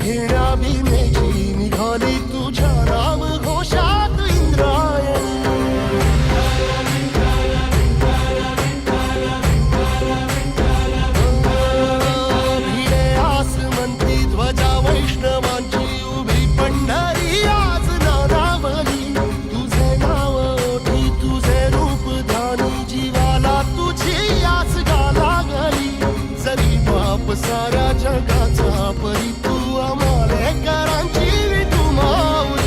घेण्या भीमेची निघाली तुझ्या नाम घोषात इंद्रायणी. भिडे आसमंती ध्वजा वैष्णवांची उभी पंढरी आज नानावली. तुझे नाव ओठी तुझे रूप ध्यानी जीवाला तुझी आस गा लागली. जरी बाप साऱ्या जगाचा परी तू आमालेकरांची विठू माऊली.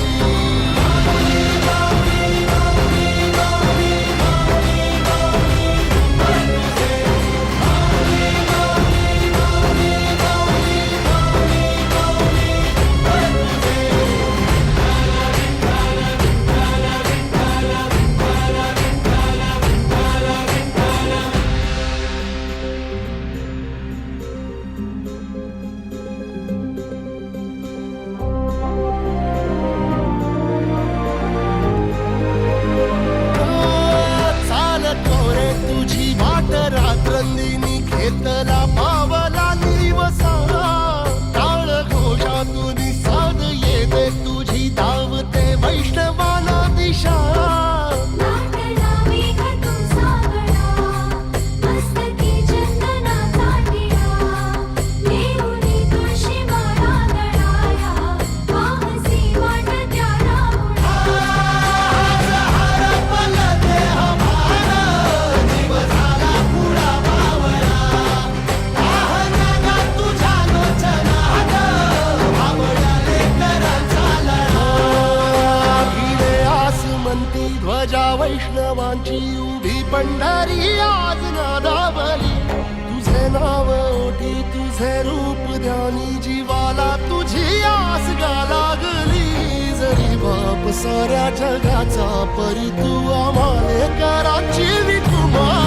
तुझी वाट रात्रंदिनी घेतला पावला निवसा. टाळ घोषातून साध येते तुझी धावते वैष्णवाला दिशा. ध्वजा वैष्णवांची उभी पंढरी आज नादावली. तुझे नाव ओठी तुझे रूप ध्यानी जीवाला तुझी आस गा लागली. जरी बाप साऱ्या जगाचा परी तू आमालेकरांची विठू माऊली.